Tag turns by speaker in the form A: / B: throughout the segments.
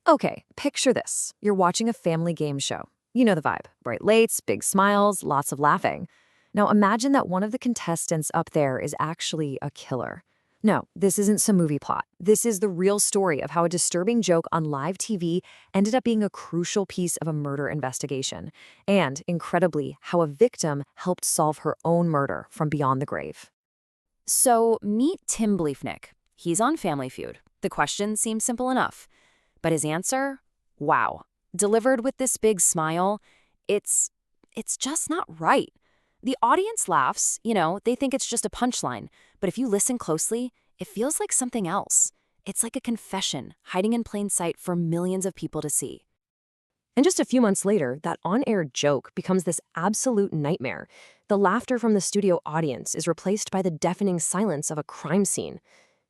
A: Okay, picture this. You're watching a family game show. You know the vibe. Bright lights, big smiles, lots of laughing. Now imagine that one of the contestants up there is actually a killer. No, this isn't some movie plot. This is the real story of how a disturbing joke on live TV ended up being a crucial piece of a murder investigation. And, incredibly, how a victim helped solve her own murder from beyond the grave.
B: So, meet Tim Bleefnick. He's on Family Feud. The question seems simple enough. But his answer? Wow. Delivered with this big smile, it's just not right. The audience laughs, they think it's just a punchline. But if you listen closely, it feels like something else. It's like a confession hiding in plain sight for millions of people to see.
A: And just a few months later, that on-air joke becomes this absolute nightmare. The laughter from the studio audience is replaced by the deafening silence of a crime scene.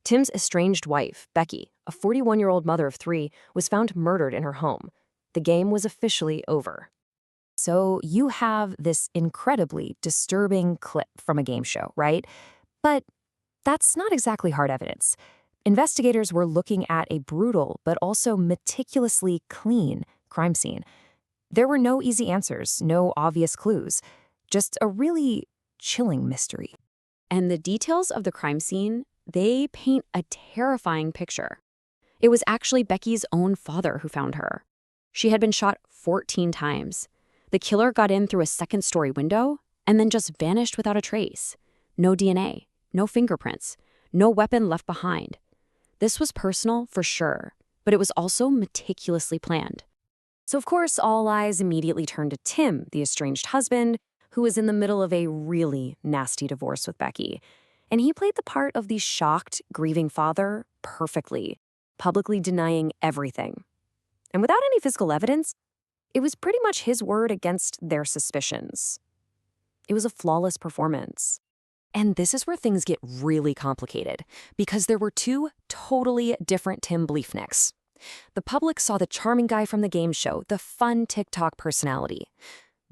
A: Tim's estranged wife, Becky, a 41-year-old mother of three, was found murdered in her home. The game was officially over. So you have this incredibly disturbing clip from a game show, right? But that's not exactly hard evidence. Investigators were looking at a brutal but also meticulously clean crime scene. There were no easy answers, no obvious clues, just a really chilling mystery.
B: And the details of the crime scene, they paint a terrifying picture. It was actually Becky's own father who found her. She had been shot 14 times. The killer got in through a second-story window and then just vanished without a trace. No DNA, no fingerprints, no weapon left behind. This was personal for sure, but it was also meticulously planned. So of course, all eyes immediately turned to Tim, the estranged husband, who was in the middle of a really nasty divorce with Becky. And he played the part of the shocked, grieving father perfectly, publicly denying everything. And without any physical evidence, it was pretty much his word against their suspicions. It was a flawless performance. And this is where things get really complicated, because there were two totally different Tim Bleefnicks. The public saw the charming guy from the game show, the fun TikTok personality.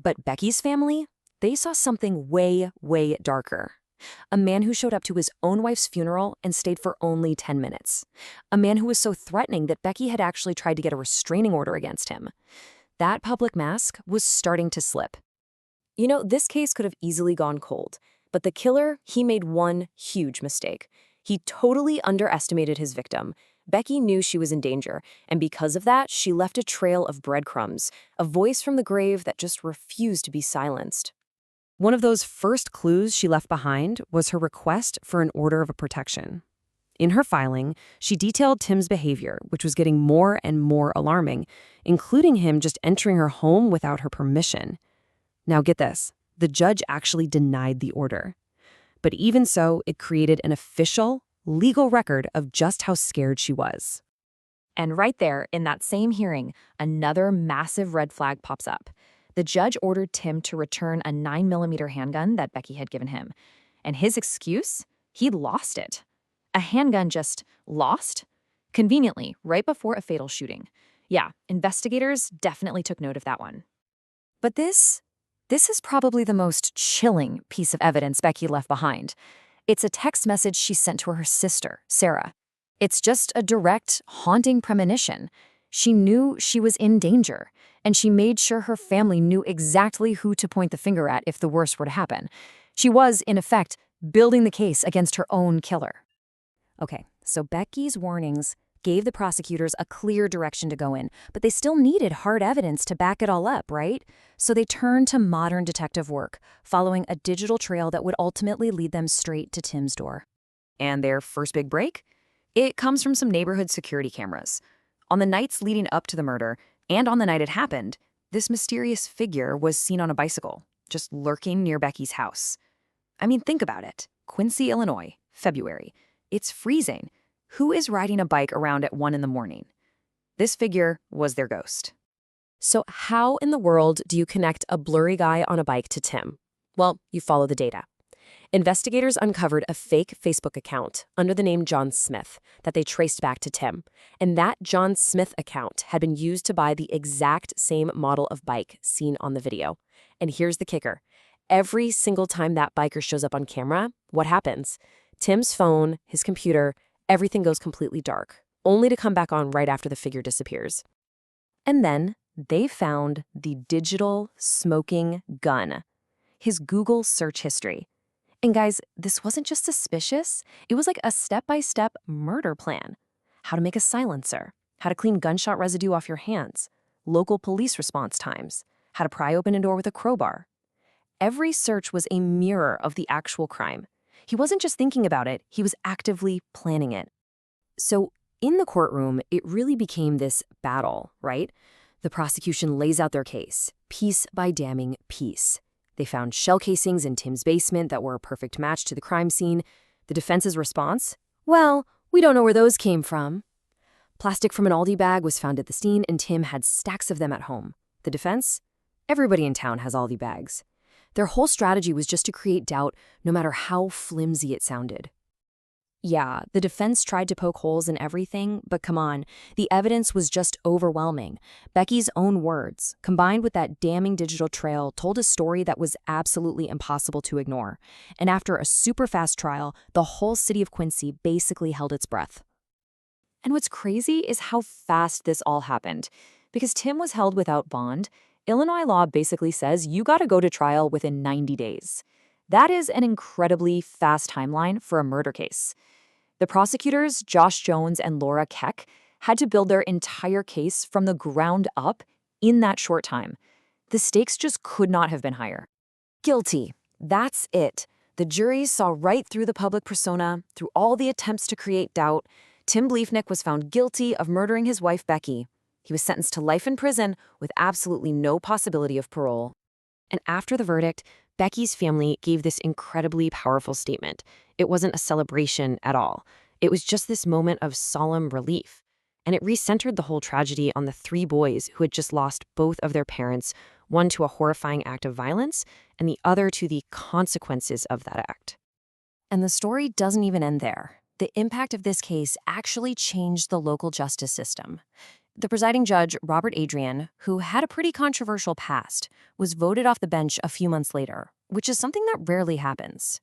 B: But Becky's family, they saw something way, way darker. A man who showed up to his own wife's funeral and stayed for only 10 minutes. A man who was so threatening that Becky had actually tried to get a restraining order against him. That public mask was starting to slip. This case could have easily gone cold, but the killer, he made one huge mistake. He totally underestimated his victim. Becky knew she was in danger, and because of that, she left a trail of breadcrumbs, a voice from the grave that just refused to be silenced. One of those first clues she left behind was her request for an order of protection. In her filing, she detailed Tim's behavior, which was getting more and more alarming, including him just entering her home without her permission. Now get this, the judge actually denied the order. But even so, it created an official, legal record of just how scared she was. And right there, in that same hearing, another massive red flag pops up. The judge ordered Tim to return a 9mm handgun that Becky had given him. And his excuse? He'd lost it. A handgun just lost? Conveniently, right before a fatal shooting. Yeah, investigators definitely took note of that one. But this is probably the most chilling piece of evidence Becky left behind. It's a text message she sent to her sister, Sarah. It's just a direct, haunting premonition. She knew she was in danger, and she made sure her family knew exactly who to point the finger at if the worst were to happen. She was, in effect, building the case against her own killer. Okay, so Becky's warnings gave the prosecutors a clear direction to go in, but they still needed hard evidence to back it all up, right? So they turned to modern detective work, following a digital trail that would ultimately lead them straight to Tim's door. And their first big break? It comes from some neighborhood security cameras. On the nights leading up to the murder, and on the night it happened, this mysterious figure was seen on a bicycle, just lurking near Becky's house. I mean, think about it. Quincy, Illinois, February. It's freezing. Who is riding a bike around at 1 in the morning? This figure was their ghost. So how in the world do you connect a blurry guy on a bike to Tim? Well, you follow the data. Investigators uncovered a fake Facebook account under the name John Smith that they traced back to Tim. And that John Smith account had been used to buy the exact same model of bike seen on the video. And here's the kicker. Every single time that biker shows up on camera, what happens? Tim's phone, his computer, everything goes completely dark, only to come back on right after the figure disappears.
A: And then they found the digital smoking gun, his Google search history. And guys, this wasn't just suspicious, it was like a step-by-step murder plan. How to make a silencer, how to clean gunshot residue off your hands, local police response times, how to pry open a door with a crowbar. Every search was a mirror of the actual crime. He wasn't just thinking about it, he was actively planning it. So in the courtroom, it really became this battle, right? The prosecution lays out their case, piece by damning piece. They found shell casings in Tim's basement that were a perfect match to the crime scene. The defense's response? Well, we don't know where those came from. Plastic from an Aldi bag was found at the scene, and Tim had stacks of them at home. The defense? Everybody in town has Aldi bags. Their whole strategy was just to create doubt, no matter how flimsy it sounded. Yeah, the defense tried to poke holes in everything, but come on, the evidence was just overwhelming. Becky's own words, combined with that damning digital trail, told a story that was absolutely impossible to ignore. And after a super fast trial, the whole city of Quincy basically held its breath. And what's crazy is how fast this all happened. Because Tim was held without bond, Illinois law basically says you gotta go to trial within 90 days. That is an incredibly fast timeline for a murder case. The prosecutors, Josh Jones and Laura Keck, had to build their entire case from the ground up in that short time. The stakes just could not have been higher. Guilty. That's it. The jury saw right through the public persona, through all the attempts to create doubt. Tim Bleefnick was found guilty of murdering his wife, Becky. He was sentenced to life in prison with absolutely no possibility of parole. And after the verdict, Becky's family gave this incredibly powerful statement. It wasn't a celebration at all. It was just this moment of solemn relief. And it recentered the whole tragedy on the 3 boys who had just lost both of their parents, one to a horrifying act of violence and the other to the consequences of that act. And the story doesn't even end there. The impact of this case actually changed the local justice system. The presiding judge, Robert Adrian, who had a pretty controversial past, was voted off the bench a few months later, which is something that rarely happens.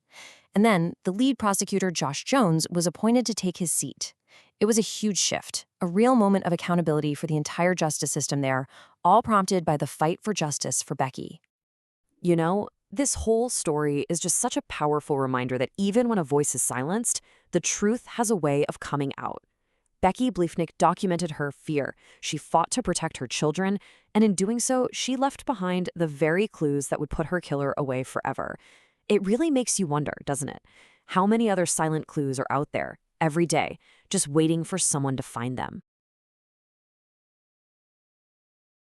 A: And then the lead prosecutor, Josh Jones, was appointed to take his seat. It was a huge shift, a real moment of accountability for the entire justice system there, all prompted by the fight for justice for Becky. You know, this whole story is just such a powerful reminder that even when a voice is silenced, the truth has a way of coming out. Becky Bleefnick documented her fear. She fought to protect her children, and in doing so, she left behind the very clues that would put her killer away forever. It really makes you wonder, doesn't it? How many other silent clues are out there, every day, just waiting for someone to find them?